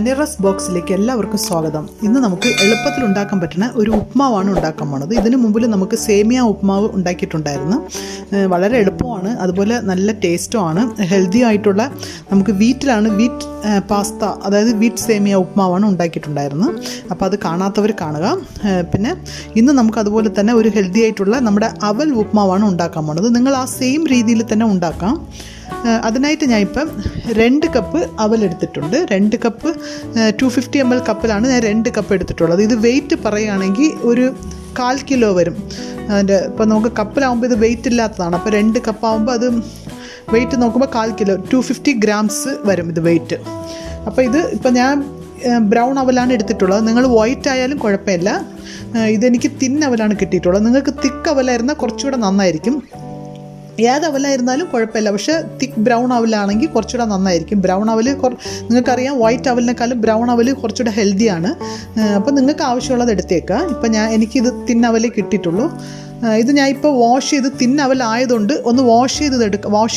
മനേറസ് ബോക്സിലേക്ക് എല്ലാവർക്കും സ്വാഗതം. ഇന്ന് നമുക്ക് എളുപ്പത്തിൽ ഉണ്ടാക്കാൻ പറ്റുന്ന ഒരു ഉപ്മാവാണ് ഉണ്ടാക്കാൻ പോണത്. ഇതിനു മുമ്പിൽ നമുക്ക് സേമിയ ഉപ്മാവ് ഉണ്ടാക്കിയിട്ടുണ്ടായിരുന്നു. വളരെ എളുപ്പമാണ്, അതുപോലെ നല്ല ടേസ്റ്റുമാണ്. ഹെൽത്തി ആയിട്ടുള്ള നമുക്ക് വീറ്റ് പാസ്ത, അതായത് വീറ്റ് സേമിയ ഉപ്മാവാണ് ഉണ്ടാക്കിയിട്ടുണ്ടായിരുന്നത്. അപ്പോൾ അത് കാണാത്തവർ കാണുക. പിന്നെ ഇന്ന് നമുക്ക് അതുപോലെ തന്നെ ഒരു ഹെൽത്തി ആയിട്ടുള്ള നമ്മുടെ അവൽ ഉപ്മാവാണ് ഉണ്ടാക്കാൻ പോണത്. നിങ്ങൾ ആ സെയിം രീതിയിൽ തന്നെ ഉണ്ടാക്കാം. അതിനായിട്ട് ഞാനിപ്പം 2 കപ്പ് അവൽ എടുത്തിട്ടുണ്ട്. 2 കപ്പ് 250 ml കപ്പിലാണ് ഞാൻ 2 കപ്പ് എടുത്തിട്ടുള്ളത്. ഇത് വെയിറ്റ് പറയുകയാണെങ്കിൽ ഒരു 1/4 കിലോ വരും. അതിൻ്റെ ഇപ്പം നമുക്ക് കപ്പിലാവുമ്പോൾ ഇത് വെയിറ്റ് ഇല്ലാത്തതാണ്. അപ്പോൾ 2 കപ്പാകുമ്പോൾ അത് വെയിറ്റ് നോക്കുമ്പോൾ 1/4 കിലോ 250 ഗ്രാംസ് വരും ഇത് വെയിറ്റ്. അപ്പോൾ ഇത് ഇപ്പം ഞാൻ ബ്രൗൺ അവലാണ് എടുത്തിട്ടുള്ളത്. നിങ്ങൾ വൈറ്റ് ആയാലും കുഴപ്പമില്ല. ഇതെനിക്ക് തിൻ അവലാണ് കിട്ടിയിട്ടുള്ളത്. നിങ്ങൾക്ക് തിക്ക് അവലായിരുന്നാൽ കുറച്ചുകൂടെ നന്നായിരിക്കും. ഏത് അവലായിരുന്നാലും കുഴപ്പമില്ല, പക്ഷേ തിക്ക് ബ്രൗൺ അവലാണെങ്കിൽ കുറച്ചുകൂടെ നന്നായിരിക്കും. ബ്രൗൺ അവൽ നിങ്ങൾക്കറിയാം, വൈറ്റ് അവലിനേക്കാളും ബ്രൗൺ അവൽ കുറച്ചുകൂടെ ഹെൽത്തിയാണ്. അപ്പോൾ നിങ്ങൾക്ക് ആവശ്യമുള്ളത് എടുത്തേക്കുക. ഇപ്പം എനിക്കിത് തിൻ അവലേ കിട്ടിയിട്ടുള്ളൂ. ഇത് ഞാൻ ഇപ്പോൾ വാഷ് ചെയ്ത് തിന്നവലായതുകൊണ്ട് ഒന്ന് വാഷ്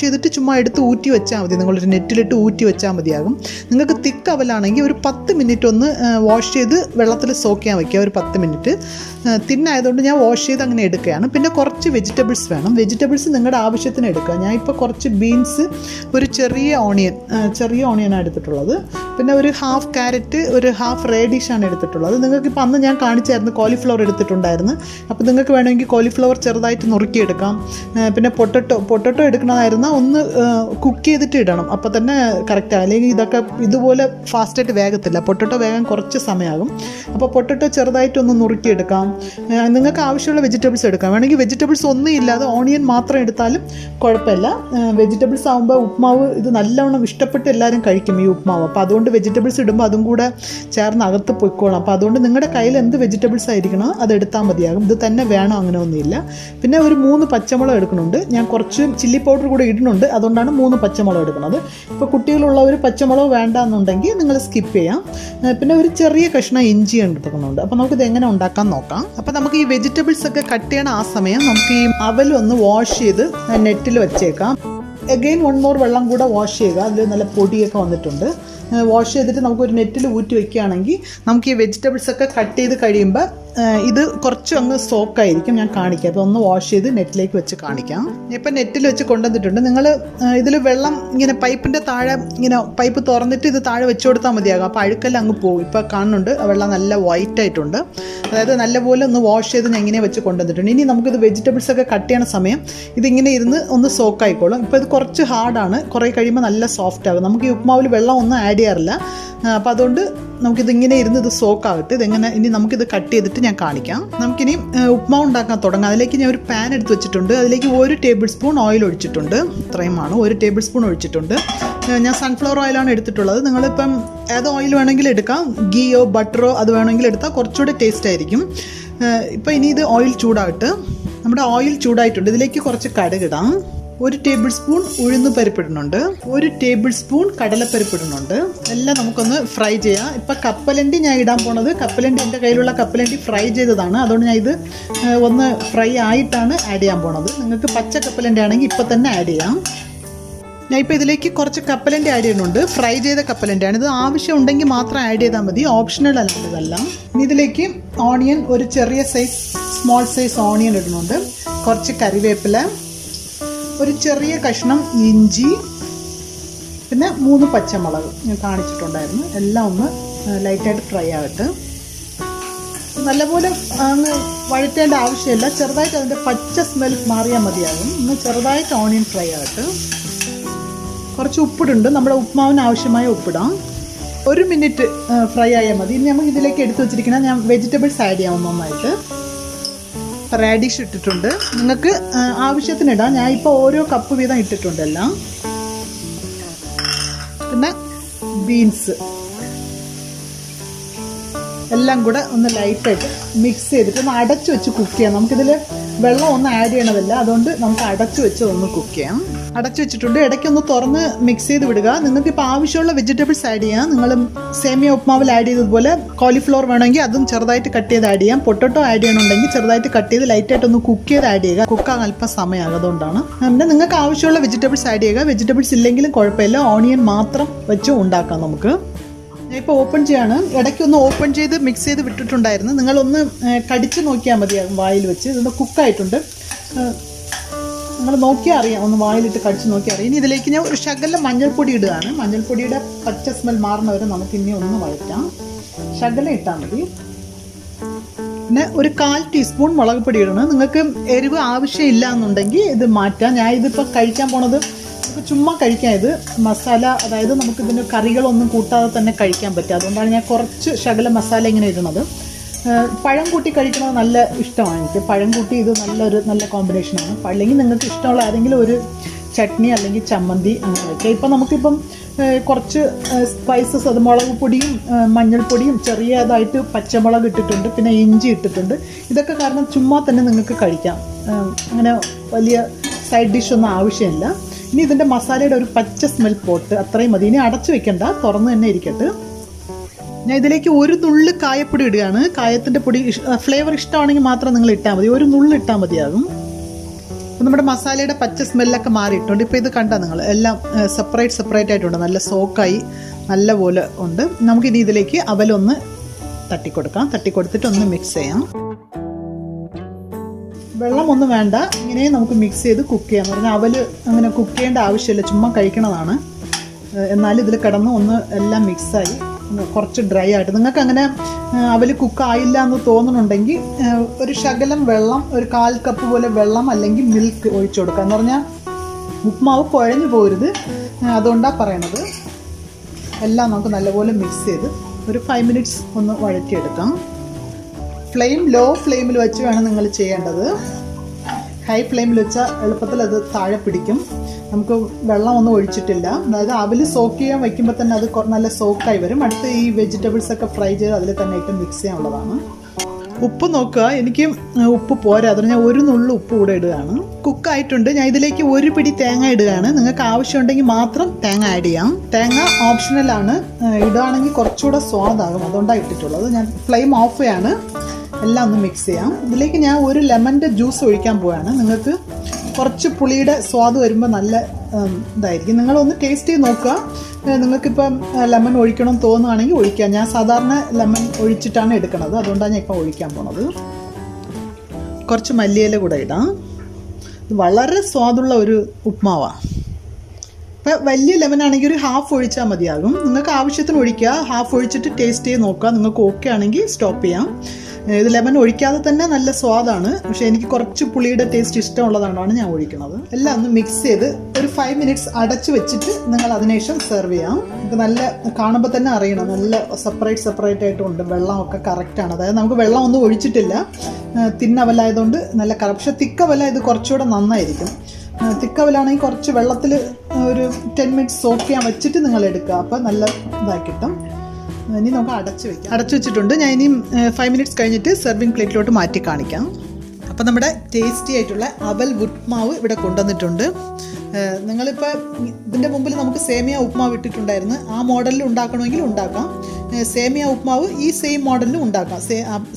ചെയ്തിട്ട് ചുമ്മാ എടുത്ത് ഊറ്റി വെച്ചാൽ മതി. നിങ്ങളൊരു നെറ്റിലിട്ട് ഊറ്റി വെച്ചാൽ മതിയാകും. നിങ്ങൾക്ക് തിക്ക് അവലാണെങ്കിൽ ഒരു 10 മിനിറ്റ് ഒന്ന് വാഷ് ചെയ്ത് വെള്ളത്തിൽ സോക്ക് ചെയ്യാൻ വയ്ക്കുക, ഒരു 10 മിനിറ്റ്. തിന്നായതുകൊണ്ട് ഞാൻ വാഷ് ചെയ്ത് അങ്ങനെ എടുക്കുകയാണ്. പിന്നെ കുറച്ച് വെജിറ്റബിൾസ് വേണം. വെജിറ്റബിൾസ് നിങ്ങളുടെ ആവശ്യത്തിന് എടുക്കുക. ഞാൻ ഇപ്പോൾ കുറച്ച് ബീൻസ്, ഒരു ചെറിയ ഓണിയനാണ് എടുത്തിട്ടുള്ളത്. പിന്നെ ഒരു 1/2 ക്യാരറ്റ്, ഒരു 1/2 റേഡിഷാണ് എടുത്തിട്ടുള്ളത്. നിങ്ങൾക്കിപ്പോൾ അന്ന് ഞാൻ കാണിച്ചായിരുന്നു കോളിഫ്ലവർ എടുത്തിട്ടുണ്ടായിരുന്നു. അപ്പോൾ നിങ്ങൾക്ക് വേണമെങ്കിൽ കോളിഫ്ലവർ ചെറുതായിട്ട് നുറുക്കിയെടുക്കാം. പിന്നെ പൊട്ടറ്റോ എടുക്കണമായിരുന്നാൽ ഒന്ന് കുക്ക് ചെയ്തിട്ട് ഇടണം, അപ്പോൾ തന്നെ കറക്റ്റാണ്. അല്ലെങ്കിൽ ഇതൊക്കെ ഇതുപോലെ ഫാസ്റ്റായിട്ട് വേഗത്തില്ല. പൊട്ടറ്റോ വേഗം കുറച്ച് സമയമാകും. അപ്പോൾ പൊട്ടറ്റോ ചെറുതായിട്ടൊന്ന് നുറുക്കിയെടുക്കാം. നിങ്ങൾക്ക് ആവശ്യമുള്ള വെജിറ്റബിൾസ് എടുക്കാം. വേണമെങ്കിൽ വെജിറ്റബിൾസ് ഒന്നും ഇല്ലാതെ ഓണിയൻ മാത്രം എടുത്താലും കുഴപ്പമില്ല. വെജിറ്റബിൾസ് ആകുമ്പോൾ ഉപ്മാവ് ഇത് നല്ലവണ്ണം ഇഷ്ടപ്പെട്ട് എല്ലാവരും കഴിക്കും ഈ ഉപ്മാവ്. അപ്പോൾ അതുകൊണ്ട് വെജിറ്റബിൾസ് ഇടുമ്പോൾ അതും കൂടെ ചേർന്ന് അകത്ത് പൊയ്ക്കോളാം. അപ്പോൾ അതുകൊണ്ട് നിങ്ങളുടെ കയ്യിൽ എന്ത് വെജിറ്റബിൾസ് ആയിരിക്കണോ അത് എടുത്താൽ മതിയാകും. ഇത് തന്നെ വേണം അങ്ങനെ ഒന്നുമില്ല. പിന്നെ ഒരു 3 പച്ചമുളക് എടുക്കുന്നുണ്ട്. ഞാൻ കുറച്ച് ചില്ലി പൗഡർ കൂടെ ഇടുന്നുണ്ട്, അതുകൊണ്ടാണ് 3 പച്ചമുളക് എടുക്കുന്നത്. ഇപ്പോൾ കുട്ടികളുള്ളവർ പച്ചമുളക് വേണ്ട എന്നുണ്ടെങ്കിൽ നിങ്ങൾ സ്കിപ്പ് ചെയ്യാം. പിന്നെ ഒരു ചെറിയ കഷ്ണം ഇഞ്ചി എടുക്കുന്നുണ്ട്. അപ്പോൾ നമുക്കിത് എങ്ങനെ ഉണ്ടാക്കാൻ നോക്കാം. അപ്പോൾ നമുക്ക് ഈ വെജിറ്റബിൾസ് ഒക്കെ കട്ട് ചെയ്യണ ആ സമയം നമുക്ക് ഈ അവലൊന്ന് വാഷ് ചെയ്ത് നെറ്റിൽ വെച്ചേക്കാം. അഗെയിൻ 1 more വെള്ളം കൂടെ വാഷ് ചെയ്യുക. അതിൽ നല്ല പൊടിയൊക്കെ വന്നിട്ടുണ്ട്. വാഷ് ചെയ്തിട്ട് നമുക്കൊരു നെറ്റിൽ ഊറ്റി വയ്ക്കുകയാണെങ്കിൽ നമുക്ക് ഈ വെജിറ്റബിൾസൊക്കെ കട്ട് ചെയ്ത് കഴിയുമ്പോൾ ഇത് കുറച്ച് അങ്ങ് സോക്കായിരിക്കും. ഞാൻ കാണിക്കാം. അപ്പോൾ ഒന്ന് വാഷ് ചെയ്ത് നെറ്റിലേക്ക് വെച്ച് കാണിക്കാം. ഇപ്പം നെറ്റിൽ വെച്ച് കൊണ്ടുവന്നിട്ടുണ്ട്. നിങ്ങൾ ഇതിൽ വെള്ളം ഇങ്ങനെ പൈപ്പിൻ്റെ താഴെ ഇങ്ങനെ പൈപ്പ് തുറന്നിട്ട് ഇത് താഴെ വെച്ച് കൊടുത്താൽ മതിയാകും. അപ്പോൾ അഴുക്കെല്ലാം അങ്ങ് പോകും. ഇപ്പോൾ കാണുന്നുണ്ട് വെള്ളം നല്ല വൈറ്റ് ആയിട്ടുണ്ട്. അതായത് നല്ലപോലെ ഒന്ന് വാഷ് ചെയ്ത് ഞാൻ ഇങ്ങനെ വെച്ച് കൊണ്ടുവന്നിട്ടുണ്ട്. ഇനി നമുക്കിത് വെജിറ്റബിൾസൊക്കെ കട്ട് ചെയ്യണ സമയം ഇതിങ്ങനെ ഇരുന്ന് ഒന്ന് സോക്കായിക്കോളും. ഇപ്പോൾ ഇത് കുറച്ച് ഹാർഡാണ്. കുറേ കഴിയുമ്പോൾ നല്ല സോഫ്റ്റ് ആകും. നമുക്ക് ഈ ഉപ്മാവിൽ വെള്ളം ഒന്നും ആഡ് ചെയ്യാറില്ല. അപ്പോൾ അതുകൊണ്ട് നമുക്കിതിങ്ങനെ ഇരുന്ന് ഇത് സോക്കാകട്ടെ. ഇനി നമുക്കിത് കട്ട് ചെയ്തിട്ട് ഞാൻ കാണിക്കാം. നമുക്കിനി ഉപ്മാവ് ഉണ്ടാക്കാൻ തുടങ്ങാം. അതിലേക്ക് ഞാൻ ഒരു പാൻ എടുത്ത് വെച്ചിട്ടുണ്ട്. അതിലേക്ക് 1 ടേബിൾ സ്പൂൺ ഓയിൽ ഒഴിച്ചിട്ടുണ്ട്. ഇത്രയുമാണ്, 1 ടേബിൾ സ്പൂൺ ഒഴിച്ചിട്ടുണ്ട്. ഞാൻ സൺഫ്ലവർ ഓയിലാണ് എടുത്തിട്ടുള്ളത്. നിങ്ങളിപ്പം ഏത് ഓയിൽ വേണമെങ്കിലും എടുക്കാം. ഗീയോ ബട്ടറോ അത് വേണമെങ്കിൽ എടുത്താൽ കുറച്ചുകൂടെ ടേസ്റ്റ് ആയിരിക്കും. ഇപ്പോൾ ഇനി ഇത് ഓയിൽ ചൂടാകട്ടെ. നമ്മുടെ ഓയിൽ ചൂടായിട്ടുണ്ട്. ഇതിലേക്ക് കുറച്ച് കടുകിടാം. 1 ടേബിൾ സ്പൂൺ ഉഴുന്ന് പരിപ്പിടുന്നുണ്ട്. 1 ടേബിൾ സ്പൂൺ കടലപ്പരിപ്പിടുന്നുണ്ട്. എല്ലാം നമുക്കൊന്ന് ഫ്രൈ ചെയ്യാം. ഇപ്പം കപ്പലണ്ടി ഞാൻ ഇടാൻ പോണത്, കപ്പലണ്ടി എൻ്റെ കയ്യിലുള്ള കപ്പലണ്ടി ഫ്രൈ ചെയ്തതാണ്. അതുകൊണ്ട് ഞാൻ ഇത് ഒന്ന് ഫ്രൈ ആയിട്ടാണ് ആഡ് ചെയ്യാൻ പോണത്. നിങ്ങൾക്ക് പച്ച കപ്പലണ്ടി ആണെങ്കിൽ ഇപ്പം തന്നെ ആഡ് ചെയ്യാം. ഞാൻ ഇപ്പോൾ ഇതിലേക്ക് കുറച്ച് കപ്പലണ്ടി ആഡ് ചെയ്യുന്നുണ്ട്. ഫ്രൈ ചെയ്ത കപ്പലണ്ടിയാണ്. ഇത് ആവശ്യം ഉണ്ടെങ്കിൽ മാത്രം ആഡ് ചെയ്താൽ മതി, ഓപ്ഷണൽ അല്ല ഇതെല്ലാം. ഇനി ഇതിലേക്ക് ഓണിയൻ, ഒരു ചെറിയ സ്മോൾ സൈസ് ഓണിയൻ ഇടുന്നുണ്ട്. കുറച്ച് കറിവേപ്പില, ഒരു ചെറിയ കഷ്ണം ഇഞ്ചി, പിന്നെ 3 പച്ചമുളക് ഞാൻ കാണിച്ചിട്ടുണ്ടായിരുന്നു. എല്ലാം ഒന്ന് ലൈറ്റായിട്ട് ഫ്രൈ ആകട്ടെ. നല്ലപോലെ അങ്ങ് വഴറ്റേണ്ട ആവശ്യമില്ല. ചെറുതായിട്ട് അതിൻ്റെ പച്ച സ്മെൽ മാറിയാൽ മതിയാകും. ഒന്ന് ചെറുതായിട്ട് ഓണിയൻ ഫ്രൈ ആകട്ടെ. കുറച്ച് ഉപ്പിടുണ്ട്. നമ്മുടെ ഉപ്മാവിന് ആവശ്യമായ ഉപ്പിടാം. 1 മിനിറ്റ് ഫ്രൈ ആയാൽ മതി. ഇനി നമുക്ക് ഇതിലേക്ക് എടുത്ത് വെച്ചിരിക്കണം. ഞാൻ വെജിറ്റബിൾസ് ആഡ് ചെയ്യാം ഒന്നൊന്നായിട്ട്. റാഡിഷ് ഇട്ടിട്ടുണ്ട്. നിങ്ങൾക്ക് ആവശ്യത്തിന് ഇടാം. ഞാൻ ഇപ്പോൾ ഓരോ കപ്പ് വീതം ഇട്ടിട്ടുണ്ട് എല്ലാം. പിന്നെ ബീൻസ് എല്ലാം കൂടെ ഒന്ന് ലൈറ്റായിട്ട് മിക്സ് ചെയ്തിട്ട് ഒന്ന് അടച്ചു വെച്ച് കുക്ക് ചെയ്യാം. നമുക്കിതിൽ വെള്ളം ഒന്നും ആഡ് ചെയ്യണമില്ല, അതുകൊണ്ട് നമുക്ക് അടച്ചു വെച്ച് ഒന്ന് കുക്ക് ചെയ്യാം. അടച്ചു വെച്ചിട്ടുണ്ട്. ഇടയ്ക്കൊന്ന് തുറന്ന് മിക്സ് ചെയ്ത് വിടുക. നിങ്ങൾക്കിപ്പോൾ ആവശ്യമുള്ള വെജിറ്റബിൾസ് ആഡ് ചെയ്യാം. നിങ്ങൾ സേമിയ ഉപ്മാവിൽ ആഡ് ചെയ്തതുപോലെ കോളിഫ്ലവർ വേണമെങ്കിൽ അതും ചെറുതായിട്ട് കട്ട് ചെയ്ത് ആഡ് ചെയ്യാം. പൊട്ടറ്റോ ആഡ് ചെയ്യണമെങ്കിൽ ചെറുതായിട്ട് കട്ട് ചെയ്ത് ലൈറ്റായിട്ടൊന്ന് കുക്ക് ചെയ്ത് ആഡ് ചെയ്യുക. കുക്കാകാൻ അല്പം സമയമാകും, അതുകൊണ്ടാണ്. പിന്നെ നിങ്ങൾക്ക് ആവശ്യമുള്ള വെജിറ്റബിൾസ് ആഡ് ചെയ്യുക. വെജിറ്റബിൾസ് ഇല്ലെങ്കിലും കുഴപ്പമില്ല, ഓണിയൻ മാത്രം വെച്ച് ഉണ്ടാക്കാം നമുക്ക്. ഞാൻ ഇപ്പോൾ ഓപ്പൺ ചെയ്യാണ്. ഇടയ്ക്കൊന്ന് ഓപ്പൺ ചെയ്ത് മിക്സ് ചെയ്ത് വിട്ടിട്ടുണ്ടായിരുന്നു. നിങ്ങളൊന്ന് കടിച്ച് നോക്കിയാൽ മതിയാകും വായിൽ വെച്ച്. ഇതൊന്ന് കുക്കായിട്ടുണ്ട്. നിങ്ങൾ നോക്കിയാൽ അറിയാം, ഒന്ന് വായിലിട്ട് കടിച്ച് നോക്കിയാൽ അറിയാം. ഇനി ഇതിലേക്ക് ഞാൻ ഒരു ശകലം മഞ്ഞൾപ്പൊടി ഇടുകയാണ്. മഞ്ഞൾപ്പൊടിയുടെ പച്ച സ്മെൽ മാറുന്നവരെ നമുക്ക് ഇനി ഒന്ന് വഴറ്റാം. ശകലം ഇട്ടാൽ മതി. പിന്നെ ഒരു 1/4 ടീസ്പൂൺ മുളക് പൊടി ഇടണം. നിങ്ങൾക്ക് എരിവ് ആവശ്യമില്ല എന്നുണ്ടെങ്കിൽ ഇത് മാറ്റാം. ഞാൻ ഇതിപ്പോൾ കഴിക്കാൻ പോണത് നമുക്ക് ചുമ്മാ കഴിക്കാം. ഇത് മസാല, അതായത് നമുക്കിതിൻ്റെ കറികളൊന്നും കൂട്ടാതെ തന്നെ കഴിക്കാൻ പറ്റും. അതുകൊണ്ടാണ് ഞാൻ കുറച്ച് ശകലം മസാല ഇങ്ങനെ ഇടുന്നത്. പഴം കൂട്ടി കഴിക്കുന്നത് നല്ല ഇഷ്ടമാണ് എനിക്ക്. പഴം കൂട്ടി ഇത് നല്ല കോമ്പിനേഷനാണ്. അല്ലെങ്കിൽ നിങ്ങൾക്ക് ഇഷ്ടമുള്ള ഏതെങ്കിലും ഒരു ചട്നി അല്ലെങ്കിൽ ചമ്മന്തി അങ്ങനെ വയ്ക്കാം. ഇപ്പം നമുക്കിപ്പം കുറച്ച് സ്പൈസസ്, അത് മുളക് പൊടിയും മഞ്ഞൾപ്പൊടിയും ചെറിയതായിട്ട് പച്ചമുളക് ഇട്ടിട്ടുണ്ട്, പിന്നെ ഇഞ്ചി ഇട്ടിട്ടുണ്ട്. ഇതൊക്കെ കാരണം ചുമ്മാ തന്നെ നിങ്ങൾക്ക് കഴിക്കാം. അങ്ങനെ വലിയ സൈഡ് ഡിഷൊന്നും ആവശ്യമില്ല. ഇനി ഇതിൻ്റെ മസാലയുടെ ഒരു പച്ച സ്മെൽ പോട്ട് അത്രയും മതി. ഇനി അടച്ചു വെക്കണ്ട, തുറന്ന് തന്നെ ഇരിക്കട്ടെ. ഞാൻ ഇതിലേക്ക് ഒരു നുള്ള് കായപ്പൊടി ഇടുകയാണ്. കായത്തിൻ്റെ പൊടി ഫ്ലേവർ ഇഷ്ടമാണെങ്കിൽ മാത്രം നിങ്ങൾ ഇട്ടാൽ മതി. ഒരു നുള്ള് ഇട്ടാൽ മതിയാകും. അപ്പോൾ നമ്മുടെ മസാലയുടെ പച്ച സ്മെല്ലൊക്കെ മാറിയിട്ടുണ്ട്. ഇപ്പോൾ ഇത് കണ്ടാൽ നിങ്ങൾ എല്ലാം സെപ്പറേറ്റ് ആയിട്ടുണ്ട്. നല്ല സോക്കായി നല്ല പോലെ ഉണ്ട്. നമുക്കിനി ഇതിലേക്ക് അവലൊന്ന് തട്ടിക്കൊടുക്കാം. തട്ടിക്കൊടുത്തിട്ട് ഒന്ന് മിക്സ് ചെയ്യാം. വെള്ളമൊന്നും വേണ്ട, ഇങ്ങനെ നമുക്ക് മിക്സ് ചെയ്ത് കുക്ക് ചെയ്യാം. എന്ന് പറഞ്ഞാൽ അവൽ അങ്ങനെ കുക്ക് ചെയ്യേണ്ട ആവശ്യമില്ല, ചുമ്മാ കഴിക്കണതാണ്. എന്നാലും ഇതിൽ കിടന്ന് ഒന്ന് എല്ലാം മിക്സായി കുറച്ച് ഡ്രൈ ആയിട്ട്. നിങ്ങൾക്ക് അങ്ങനെ അവൽ കുക്കായില്ല എന്ന് തോന്നുന്നുണ്ടെങ്കിൽ ഒരു ശകലം വെള്ളം, ഒരു 1/4 കപ്പ് പോലെ വെള്ളം അല്ലെങ്കിൽ മിൽക്ക് ഒഴിച്ചു കൊടുക്കുക. എന്ന് പറഞ്ഞാൽ ഉപ്മാവ് കുഴഞ്ഞു പോരുത്, അതുകൊണ്ടാണ് പറയണത്. എല്ലാം നമുക്ക് നല്ലപോലെ മിക്സ് ചെയ്ത് ഒരു 5 മിനിറ്റ്സ് ഒന്ന് വഴറ്റിയെടുക്കാം. ഫ്ലെയിം ലോ ഫ്ലെയിമിൽ വെച്ച് വേണം നിങ്ങൾ ചെയ്യേണ്ടത്. ഹൈ ഫ്ലെയിമിൽ വെച്ചാൽ എളുപ്പത്തിൽ അത് താഴെ പിടിക്കും. നമുക്ക് വെള്ളമൊന്നും ഒഴിച്ചിട്ടില്ല. അതായത് അവൽ സോക്ക് ചെയ്യാൻ വയ്ക്കുമ്പോൾ തന്നെ അത് നല്ല സോക്കായി വരും. അടുത്ത് ഈ വെജിറ്റബിൾസ് ഒക്കെ ഫ്രൈ ചെയ്ത് അതിൽ തന്നെ ഇട്ട് മിക്സ് ചെയ്യാനുള്ളതാണ്. ഉപ്പ് നോക്കുക, എനിക്ക് ഉപ്പ് പോരാ, അതുകൊണ്ട് ഞാൻ ഒരു നുള്ളു ഉപ്പ് കൂടെ ഇടുകയാണ്. കുക്കായിട്ടുണ്ട്. ഞാൻ ഇതിലേക്ക് ഒരു പിടി തേങ്ങ ഇടുകയാണ്. നിങ്ങൾക്ക് ആവശ്യമുണ്ടെങ്കിൽ മാത്രം തേങ്ങ ആഡ് ചെയ്യാം. തേങ്ങ ഓപ്ഷണലാണ്, ഇടുകയാണെങ്കിൽ കുറച്ചുകൂടെ സ്വാദാകും, അതുകൊണ്ടാണ് ഇട്ടിട്ടുള്ളത്. ഞാൻ ഫ്ലെയിം ഓഫ് ചെയ്യാണ്. എല്ലാം ഒന്ന് മിക്സ് ചെയ്യാം. ഇതിലേക്ക് ഞാൻ ഒരു ലെമണിൻ്റെ ജ്യൂസ് ഒഴിക്കാൻ പോവുകയാണ്. നിങ്ങൾക്ക് കുറച്ച് പുളിയുടെ സ്വാദ് വരുമ്പോൾ നല്ല ഇതായിരിക്കും. നിങ്ങളൊന്ന് ടേസ്റ്റ് ചെയ്ത് നോക്കുക. നിങ്ങൾക്കിപ്പം ലെമൺ ഒഴിക്കണം തോന്നുകയാണെങ്കിൽ ഒഴിക്കാം. ഞാൻ സാധാരണ ലെമൺ ഒഴിച്ചിട്ടാണ് എടുക്കുന്നത്, അതുകൊണ്ടാണ് ഞാൻ ഇപ്പം ഒഴിക്കാൻ പോണത്. കുറച്ച് മല്ലിയില കൂടെ ഇടാം. ഇത് വളരെ സ്വാദുള്ള ഒരു ഉപ്മാവാണ്. ഇപ്പം വലിയ ലെമൺ ആണെങ്കിൽ ഒരു 1/2 ഒഴിച്ചാൽ മതിയാകും. നിങ്ങൾക്ക് ആവശ്യത്തിന് ഒഴിക്കുക. 1/2 ഒഴിച്ചിട്ട് ടേസ്റ്റ് ചെയ്ത് നോക്കുക. നിങ്ങൾക്ക് ഓക്കെ ആണെങ്കിൽ സ്റ്റോപ്പ് ചെയ്യാം. ഇത് ലെമൺ ഒഴിക്കാതെ തന്നെ നല്ല സ്വാദാണ്, പക്ഷേ എനിക്ക് കുറച്ച് പുളിയുടെ ടേസ്റ്റ് ഇഷ്ടമുള്ളതാണ് ഞാൻ ഒഴിക്കുന്നത്. എല്ലാം ഒന്ന് മിക്സ് ചെയ്ത് ഒരു 5 മിനിറ്റ്സ് അടച്ച് വെച്ചിട്ട് നിങ്ങൾ അതിനുശേഷം സെർവ് ചെയ്യാം. ഇത് നല്ല കാണുമ്പോൾ തന്നെ അറിയണം, നല്ല സെപ്പറേറ്റ് ആയിട്ടുണ്ട്. വെള്ളമൊക്കെ കറക്റ്റാണ്. അതായത് നമുക്ക് വെള്ളം ഒന്നും ഒഴിച്ചിട്ടില്ല. തിന്നവലായതുകൊണ്ട് നല്ല പക്ഷേ തിക്കവല ഇത് കുറച്ചുകൂടെ നന്നായിരിക്കും. തിക്കവലാണെങ്കിൽ കുറച്ച് വെള്ളത്തിൽ ഒരു 10 മിനിറ്റ്സ് സോക്ക് ചെയ്യാൻ വെച്ചിട്ട് നിങ്ങൾ എടുക്കുക. അപ്പോൾ നല്ല ഇതാക്കി കിട്ടും. ഇനി നമുക്ക് അടച്ചു വെച്ചിട്ടുണ്ട്. ഞാൻ ഇനിയും 5 മിനിറ്റ്സ് കഴിഞ്ഞിട്ട് സെർവിങ് പ്ലേറ്റിലോട്ട് മാറ്റി കാണിക്കാം. അപ്പോൾ നമ്മുടെ ടേസ്റ്റി ആയിട്ടുള്ള അവൽ ഉപ്മാവ് ഇവിടെ കൊണ്ടുവന്നിട്ടുണ്ട്. നിങ്ങളിപ്പോൾ ഇതിൻ്റെ മുമ്പിൽ നമുക്ക് സേമിയ ഉപ്മാവ് ഇട്ടിട്ടുണ്ടായിരുന്നു. ആ മോഡലിൽ ഉണ്ടാക്കണമെങ്കിൽ ഉണ്ടാക്കാം. സേമിയ ഉപ്മാവ് ഈ സെയിം മോഡലിലും ഉണ്ടാക്കാം.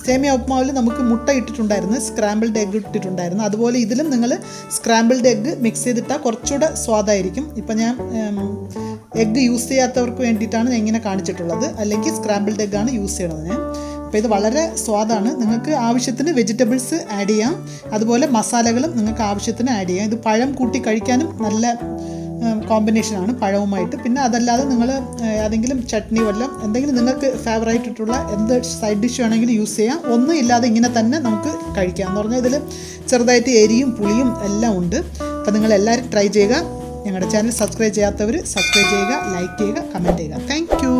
സേമിയ ഉപ്മാവിൽ നമുക്ക് മുട്ട ഇട്ടിട്ടുണ്ടായിരുന്നു, സ്ക്രാമ്പിൾഡ് എഗ്ഗ് ഇട്ടിട്ടുണ്ടായിരുന്നു. അതുപോലെ ഇതിലും നിങ്ങൾ സ്ക്രാമ്പിൾഡ് എഗ്ഗ് മിക്സ് ചെയ്തിട്ടാൽ കുറച്ചുകൂടെ സ്വാദായിരിക്കും. ഇപ്പം ഞാൻ എഗ്ഗ് യൂസ് ചെയ്യാത്തവർക്ക് വേണ്ടിയിട്ടാണ് ഞാൻ ഇങ്ങനെ കാണിച്ചിട്ടുള്ളത്. അല്ലെങ്കിൽ സ്ക്രാമ്പിൾഡ് എഗ്ഗാണ് യൂസ് ചെയ്യണത് ഞാൻ. അപ്പോൾ ഇത് വളരെ സ്വാദാണ്. നിങ്ങൾക്ക് ആവശ്യത്തിന് വെജിറ്റബിൾസ് ആഡ് ചെയ്യാം. അതുപോലെ മസാലകളും നിങ്ങൾക്ക് ആവശ്യത്തിന് ആഡ് ചെയ്യാം. ഇത് പഴം കൂട്ടി കഴിക്കാനും നല്ല കോമ്പിനേഷനാണ് പഴവുമായിട്ട്. പിന്നെ അതല്ലാതെ നിങ്ങൾ ഏതെങ്കിലും ചട്നി വല്ലതും എന്തെങ്കിലും നിങ്ങൾക്ക് ഫേവറേറ്റ് ആയിട്ടുള്ള എന്ത് സൈഡ് ഡിഷ് വേണമെങ്കിലും യൂസ് ചെയ്യാം. ഒന്നും ഇല്ലാതെ ഇങ്ങനെ തന്നെ നമുക്ക് കഴിക്കാം. എന്ന് പറഞ്ഞാൽ ഇതിൽ ചെറുതായിട്ട് എരിയും പുളിയും എല്ലാം ഉണ്ട്. അപ്പോൾ നിങ്ങളെല്ലാവരും ട്രൈ ചെയ്യുക. ഞങ്ങളുടെ ചാനൽ സബ്സ്ക്രൈബ് ചെയ്യാത്തവർ സബ്സ്ക്രൈബ് ചെയ്യുക, ലൈക്ക് ചെയ്യുക, കമൻറ്റ് ചെയ്യുക. Thank you.